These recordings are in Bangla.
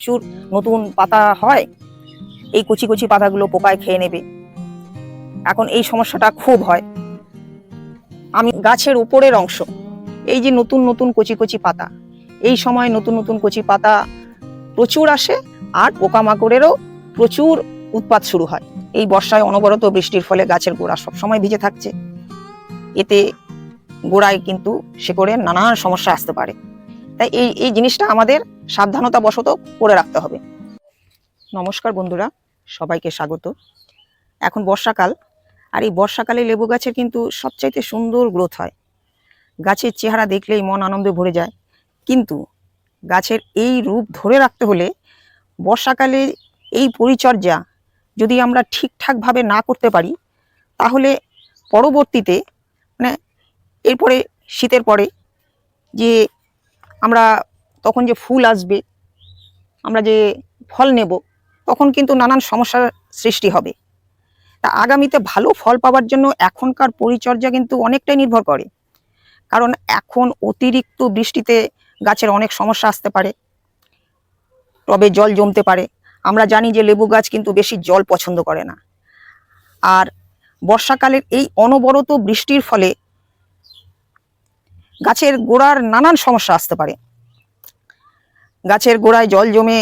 প্রচুর নতুন পাতা হয়, এই কচি কচি পাতাগুলো পোকায় খেয়ে নেবে। এখন এই সমস্যাটা খুব হয়। আমি গাছের উপরের অংশ, এই যে নতুন নতুন কচি কচি পাতা, এই সময় নতুন নতুন কচি পাতা প্রচুর আসে, আর পোকামাকড়েরও প্রচুর উৎপাত শুরু হয়। এই বর্ষায় অনবরত বৃষ্টির ফলে গাছের গোড়া সবসময় ভিজে থাকছে, এতে গোড়ায় কিন্তু শেকড়ের নানান সমস্যা আসতে পারে। তাই এই জিনিসটা আমাদের সাবধানতা বশত করে রাখতে হবে। নমস্কার বন্ধুরা, সবাইকে স্বাগত। এখন বর্ষাকাল, আর এই বর্ষাকালে লেবু গাছের কিন্তু সবচাইতে সুন্দর গ্রোথ হয়। গাছের চেহারা দেখলেই মন আনন্দে ভরে যায়। কিন্তু গাছের এই রূপ ধরে রাখতে হলে বর্ষাকালে এই পরিচর্যা যদি আমরা ঠিকঠাকভাবে না করতে পারি, তাহলে পরবর্তীতে মানে এরপরে শীতের পরে যে আমরা তখন যে ফুল আসবে, আমরা যে ফল নেব, তখন কিন্তু নানান সমস্যার সৃষ্টি হবে। তা আগামীতে ভালো ফল পাওয়ার জন্য এখনকার পরিচর্যা কিন্তু অনেকটাই নির্ভর করে। কারণ এখন অতিরিক্ত বৃষ্টিতে গাছের অনেক সমস্যা আসতে পারে, টবে জল জমতে পারে। আমরা জানি যে লেবু গাছ কিন্তু বেশি জল পছন্দ করে না। আর বর্ষাকালের এই অনবরত বৃষ্টির ফলে গাছের গোড়ার নানান সমস্যা আসতে পারে। গাছের গোড়ায় জল জমে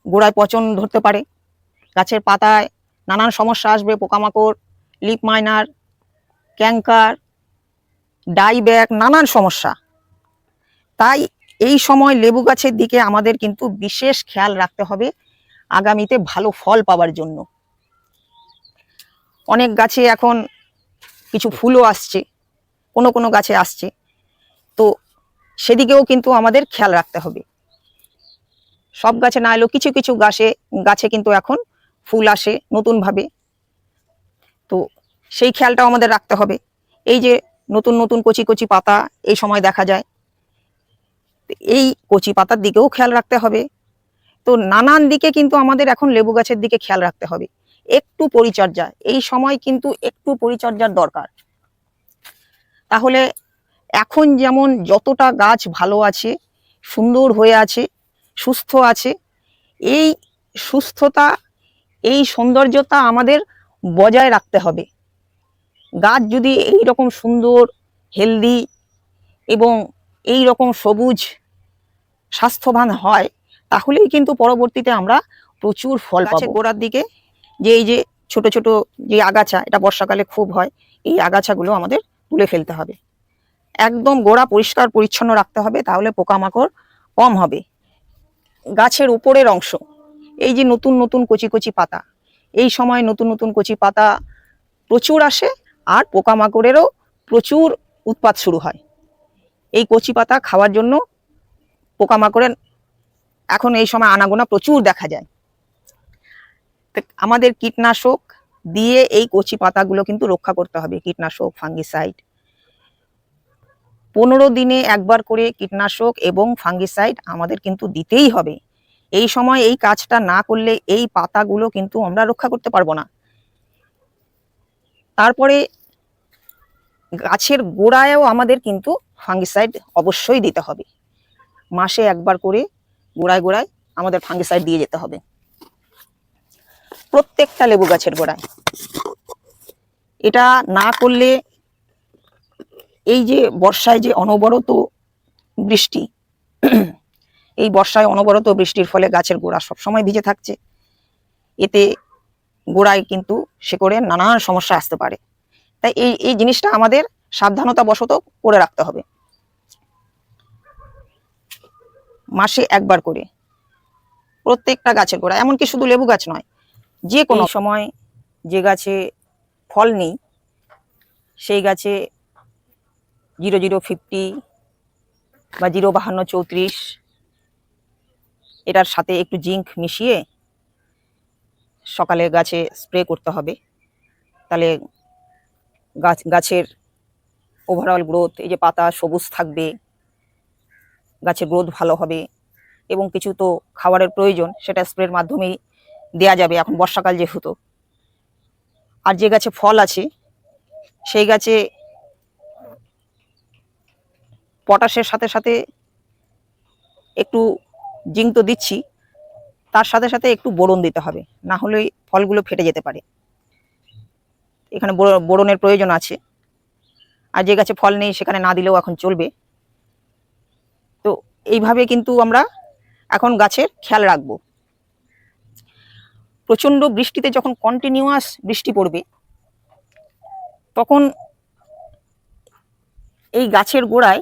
গোড়ায় পচন ধরতে পারে, গাছের পাতায় নানান সমস্যা আসবে, পোকামাকড়, লিফ মাইনার, ক্যাঙ্কার, ডাইব্যাক, নানান সমস্যা। তাই এই সময় লেবু গাছের দিকে আমাদের কিন্তু বিশেষ খেয়াল রাখতে হবে আগামীতে ভালো ফল পাওয়ার জন্য। অনেক গাছে এখন কিছু ফুলও আসছে, কোনো কোনো গাছে আসছে, তো সেদিকেও কিন্তু আমাদের খেয়াল রাখতে হবে। সব গাছে না এলেও কিছু কিছু গাছে কিন্তু এখন ফুল আসে নতুনভাবে, তো সেই খেয়ালটাও আমাদের রাখতে হবে। এই যে নতুন নতুন কচি কচি পাতা এই সময় দেখা যায়, এই কচি পাতার দিকেও খেয়াল রাখতে হবে। তো নানান দিকে কিন্তু আমাদের এখন লেবু গাছের দিকে খেয়াল রাখতে হবে। একটু পরিচর্যা, এই সময় কিন্তু একটু পরিচর্যার দরকার। তাহলে এখন যেমন যতটা গাছ ভালো আছে, সুন্দর হয়ে আছে, সুস্থ আছে, এই সুস্থতা, এই সৌন্দর্যতা আমাদের বজায় রাখতে হবে। গাছ যদি এই রকম সুন্দর, হেলদি এবং এই রকম সবুজ স্বাস্থ্যবান হয়, তাহলেই কিন্তু পরবর্তীতে আমরা প্রচুর ফল পাবো। গোড়ার দিকে যে এই যে ছোট ছোট যে আগাছা, এটা বর্ষাকালে খুব হয়, এই আগাছাগুলো আমাদের তুলে ফেলতে হবে। একদম গোড়া পরিষ্কার পরিচ্ছন্ন রাখতে হবে, তাহলে পোকামাকড় কম হবে। গাছের উপরের অংশ, এই যে নতুন নতুন কচি কচি পাতা, এই সময় নতুন নতুন কচি পাতা প্রচুর আসে, আর পোকামাকড়েরও প্রচুর উৎপাত শুরু হয়। এই কচি পাতা খাওয়ার জন্য পোকামাকড়ের এখন এই সময় আনাগোনা প্রচুর দেখা যায়। আমাদের কীটনাশক দিয়ে এই কচি পাতাগুলো কিন্তু রক্ষা করতে হবে। কীটনাশক, ফাঙ্গিসাইড, 15 দিনে একবার করে কীটনাশক এবং ফাঙ্গিসাইড আমাদের কিন্তু দিতেই হবে। এই সময় এই কাজটা না করলে এই পাতাগুলো কিন্তু আমরা রক্ষা করতে পারবো না। তারপরে গাছের গোড়ায়ও আমাদের কিন্তু ফাঙ্গিসাইড অবশ্যই দিতে হবে। মাসে একবার করে গোড়ায় গোড়ায় আমাদের ফাঙ্গিসাইড দিয়ে যেতে হবে, প্রত্যেকটা লেবু গাছের গোড়ায়। এটা না করলে এই যে বর্ষায় যে অনবরত বৃষ্টি, এই বর্ষায় অনবরত বৃষ্টির ফলে গাছের গোড়া সবসময় ভিজে থাকছে, এতে গোড়ায় কিন্তু শেকড়ের নানান সমস্যা আসতে পারে। তাই এই জিনিসটা আমাদের সাবধানতা বশত করে রাখতে হবে। মাসে একবার করে প্রত্যেকটা গাছের গোড়া, এমনকি শুধু লেবু গাছ নয়, যে কোনো সময় যে গাছে ফল নেই সেই গাছে 0050 বা 05234 এটার সাথে একটু জিঙ্ক মিশিয়ে সকালে গাছে স্প্রে করতে হবে। তাহলে গাছের ওভারঅল গ্রোথ, এই যে পাতা সবুজ থাকবে, গাছের গ্রোথ ভালো হবে। এবং কিছু তো খাবারের প্রয়োজন, সেটা স্প্রের মাধ্যমেই দেয়া যাবে এখন বর্ষাকাল যেহেতু। আর যে গাছে ফল আছে সেই গাছে পটাশের সাথে সাথে একটু জিঙ্ক তো দিচ্ছি, তার সাথে সাথে একটু বোরন দিতে হবে, না হলে ফলগুলো ফেটে যেতে পারে। এখানে বোরনের প্রয়োজন আছে। আর যে গাছে ফল নেই সেখানে না দিলেও এখন চলবে। তো এইভাবে কিন্তু আমরা এখন গাছের খেয়াল রাখবো। প্রচন্ড বৃষ্টিতে যখন কন্টিনিউয়াস বৃষ্টি পড়বে তখন এই গাছের গোড়ায়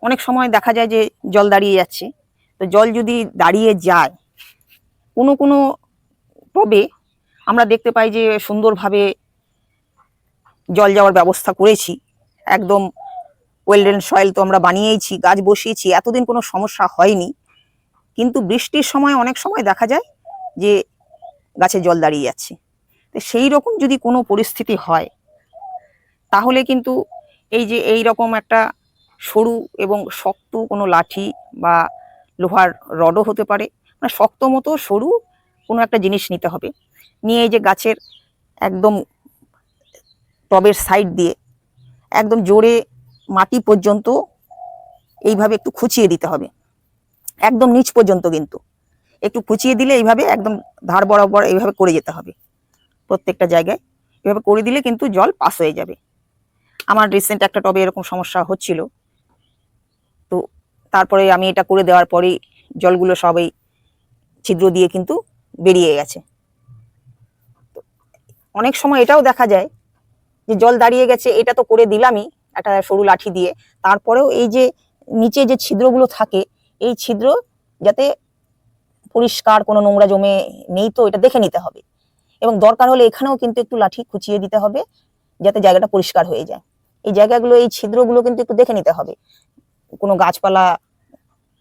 অনেক সময় দেখা যায় যে জল দাঁড়িয়ে যাচ্ছে। তো জল যদি দাঁড়িয়ে যায়, কোনো কোনো টবে আমরা দেখতে পাই যে সুন্দরভাবে জল যাওয়ার ব্যবস্থা করেছি, একদম ওয়েল ড্রেন সয়েল তো আমরা বানিয়েইছি, গাছ বসিয়েছি, এতদিন কোনো সমস্যা হয়নি। কিন্তু বৃষ্টির সময় অনেক সময় দেখা যায় যে গাছে জল দাঁড়িয়ে যাচ্ছে। তো সেই রকম যদি কোনো পরিস্থিতি হয় তাহলে কিন্তু এই যে এই রকম একটা সরু এবং শক্ত কোনো লাঠি বা লোহার রডও হতে পারে, মানে শক্ত মতো সরু কোনো একটা জিনিস নিতে হবে। নিয়ে এই যে গাছের একদম টবের সাইড দিয়ে একদম জোরে মাটি পর্যন্ত এইভাবে একটু খুঁচিয়ে দিতে হবে, একদম নিচ পর্যন্ত কিন্তু একটু খুঁচিয়ে দিলে এইভাবে একদম ধার বরাবর এইভাবে করে যেতে হবে প্রত্যেকটা জায়গায়। এভাবে করে দিলে কিন্তু জল পাস হয়ে যাবে। আমার রিসেন্ট একটা টবে এরকম সমস্যা হচ্ছিল, তো তারপরে আমি এটা করে দেওয়ার পরেই জলগুলো সবই ছিদ্র দিয়ে কিন্তু বেরিয়ে গেছে। অনেক সময় এটাও দেখা যায় যে জল দাঁড়িয়ে গেছে, এটা তো করে দিলামই একটা সরু লাঠি দিয়ে, তারপরেও এই যে নিচে যে ছিদ্রগুলো থাকে এই ছিদ্র যাতে পরিষ্কার, কোনো নোংরা জমে নেই তো এটা দেখে নিতে হবে। এবং দরকার হলে এখানেও কিন্তু একটু লাঠি খুঁচিয়ে দিতে হবে যাতে জায়গাটা পরিষ্কার হয়ে যায়। এই জায়গাগুলো, এই ছিদ্রগুলো কিন্তু একটু দেখে নিতে হবে, কোনো গাছপালা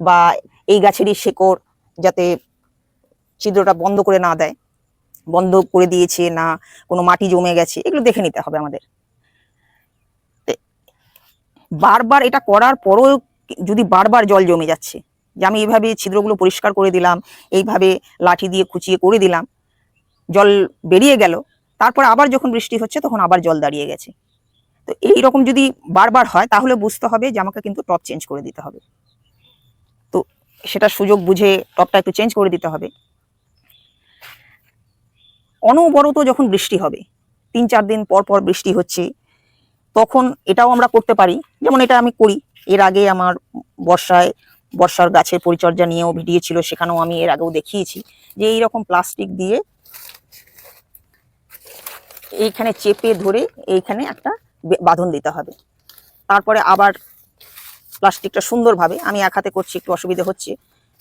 বা এই গাছেরই শেকড় যাতে ছিদ্রটা বন্ধ করে না দেয়, বন্ধ করে দিয়েছে না কোনো মাটি জমে গেছে, এগুলো দেখে নিতে হবে আমাদের। বারবার এটা করার পরও যদি বারবার জল জমে যাচ্ছে, যে আমি এইভাবে ছিদ্রগুলো পরিষ্কার করে দিলাম, এইভাবে লাঠি দিয়ে খুঁচিয়ে করে দিলাম, জল বেরিয়ে গেল, তারপর আবার যখন বৃষ্টি হচ্ছে তখন আবার জল দাঁড়িয়ে গেছে, তো এই রকম যদি বারবার হয় তাহলে বুঝতে হবে যে আমাকে কিন্তু টব চেঞ্জ করে দিতে হবে। তো সেটা সুযোগ বুঝে টবটা একটু চেঞ্জ করে দিতে হবে। অনবরত যখন বৃষ্টি হবে, 3-4 দিন পর পর বৃষ্টি হচ্ছে, তখন এটাও আমরা করতে পারি। যেমন এটা আমি করি, এর আগে আমার বর্ষার গাছের পরিচর্যা নিয়েও ভিডিও ছিল, সেখানেও আমি এর আগেও দেখিয়েছি যে এইরকম প্লাস্টিক দিয়ে এইখানে চেপে ধরে এইখানে একটা বাঁধন দিতে হবে। তারপরে আবার প্লাস্টিকটা সুন্দরভাবে, আমি এক হাতে করছি একটু অসুবিধা হচ্ছে,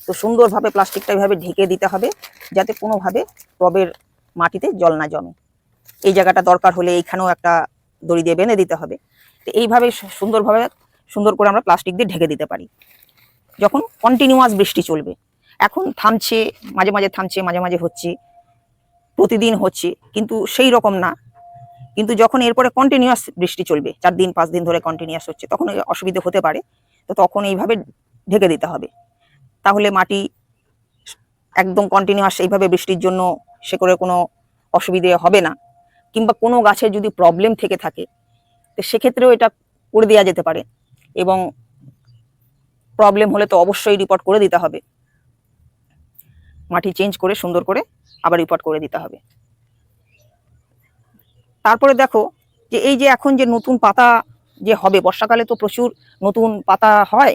তো সুন্দরভাবে প্লাস্টিকটা এইভাবে ঢেকে দিতে হবে যাতে কোনোভাবে টবের মাটিতে জল না জমে। এই জায়গাটা দরকার হলে এইখানেও একটা দড়ি দিয়ে বেঁধে দিতে হবে। তো এইভাবে সুন্দর করে আমরা প্লাস্টিক দিয়ে ঢেকে দিতে পারি যখন কন্টিনিউয়াস বৃষ্টি চলবে। এখন থামছে, মাঝে মাঝে থামছে, মাঝে মাঝে হচ্ছে, প্রতিদিন হচ্ছে কিন্তু সেই রকম না। কিন্তু যখন এরপরে কন্টিনিউয়াস বৃষ্টি চলবে, 4 দিন 5 দিন ধরে কন্টিনিউয়াস হচ্ছে, তখন অসুবিধা হতে পারে। তো তখন এইভাবে ঢেকে দিতে হবে, তাহলে মাটি একদম কন্টিনিউয়াস এইভাবে বৃষ্টির জন্য শেকড়ে কোনো অসুবিধে হবে না। কিংবা কোনো গাছের যদি প্রবলেম থেকে থাকে তো সেক্ষেত্রেও এটা করে দেওয়া যেতে পারে, এবং প্রবলেম হলে তো অবশ্যই রিপোর্ট করে দিতে হবে, মাটি চেঞ্জ করে সুন্দর করে আবার রিপোর্ট করে দিতে হবে। তারপরে দেখো যে এই যে এখন যে নতুন পাতা যে হবে, বর্ষাকালে তো প্রচুর নতুন পাতা হয়,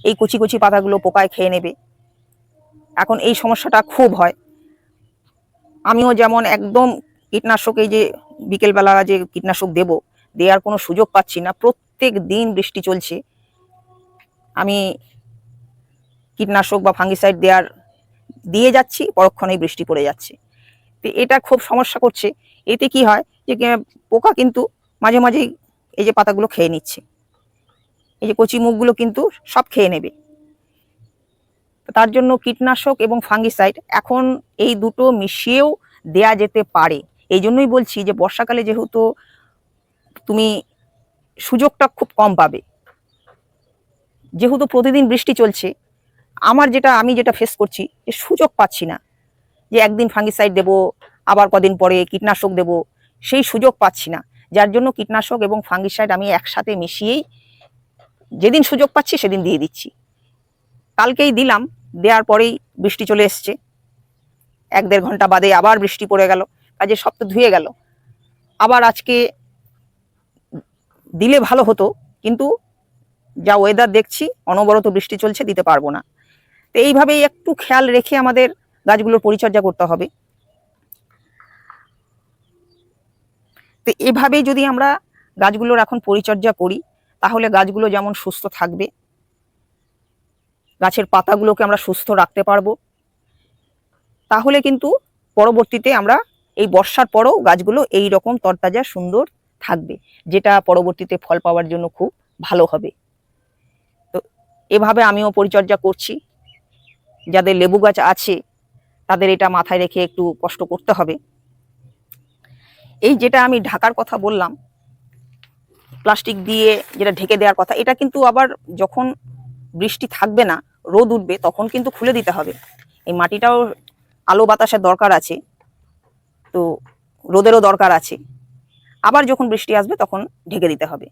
এই কচি কচি পাতাগুলো পোকায় খেয়ে নেবে। এখন এই সমস্যাটা খুব হয়। আমিও যেমন একদম কীটনাশক, এই যে বিকেলবেলা যে কীটনাশক দেওয়ার কোনো সুযোগ পাচ্ছি না, প্রত্যেক দিন বৃষ্টি চলছে, আমি কীটনাশক বা ফাঙ্গিসাইড দিয়ে যাচ্ছি, পরক্ষণেই বৃষ্টি পড়ে যাচ্ছে। তো এটা খুব সমস্যা করছে। এতে কি হয় যে পোকা কিন্তু মাঝে মাঝেই এই যে পাতাগুলো খেয়ে নিচ্ছে, এই যে কচি মুখগুলো কিন্তু সব খেয়ে নেবে। তার জন্য কীটনাশক এবং ফাঙ্গিসাইড এখন এই দুটো মিশিয়েও দেয়া যেতে পারে। এই জন্যই বলছি যে বর্ষাকালে যেহেতু তুমি সুযোগটা খুব কম পাবে, যেহেতু প্রতিদিন বৃষ্টি চলছে, আমি যেটা ফেস করছি যে সুযোগ পাচ্ছি না যে একদিন ফাঙ্গিসাইড দেবো, আবার কদিন পরে কীটনাশক দেবো, সেই সুযোগ পাচ্ছি না। যার জন্য কীটনাশক এবং ফাঙ্গিসাইড আমি একসাথে মিশিয়েই যেদিন সুযোগ পাচ্ছি সেদিন দিয়ে দিচ্ছি। কালকেই দিলাম, দেওয়ার পরেই বৃষ্টি চলে এসছে, 1-1.5 ঘন্টা বাদে আবার বৃষ্টি পড়ে গেল, কাজে সব তো ধুয়ে গেল। আবার আজকে দিলে ভালো হতো, কিন্তু যা ওয়েদার দেখছি অনবরত বৃষ্টি চলছে, দিতে পারবো না। তো এইভাবেই একটু খেয়াল রেখে আমাদের গাছগুলোর পরিচর্যা করতে হবে। তো এভাবেই যদি আমরা গাছগুলোর এখন পরিচর্যা করি, তাহলে গাছগুলো যেমন সুস্থ থাকবে, গাছের পাতাগুলোকে আমরা সুস্থ রাখতে পারবো, তাহলে কিন্তু পরবর্তীতে আমরা এই বর্ষার পরেও গাছগুলো এই রকম তরতাজা সুন্দর থাকবে, যেটা পরবর্তীতে ফল পাওয়ার জন্য খুব ভালো হবে। তো এভাবে আমিও পরিচর্যা করছি। যাদের লেবু গাছ আছে তাদের এটা মাথায় রেখে একটু কষ্ট করতে হবে। এই যেটা আমি ঢাকার কথা বললাম, প্লাস্টিক দিয়ে যেটা ঢেকে দেওয়ার কথা, এটা কিন্তু আবার যখন বৃষ্টি থাকবে না, রোদ উঠবে, তখন কিন্তু খুলে দিতে হবে। এই মাটিটাও আলো বাতাসের দরকার আছে, তো রোদেরও দরকার আছে। আবার যখন বৃষ্টি আসবে তখন ঢেকে দিতে হবে।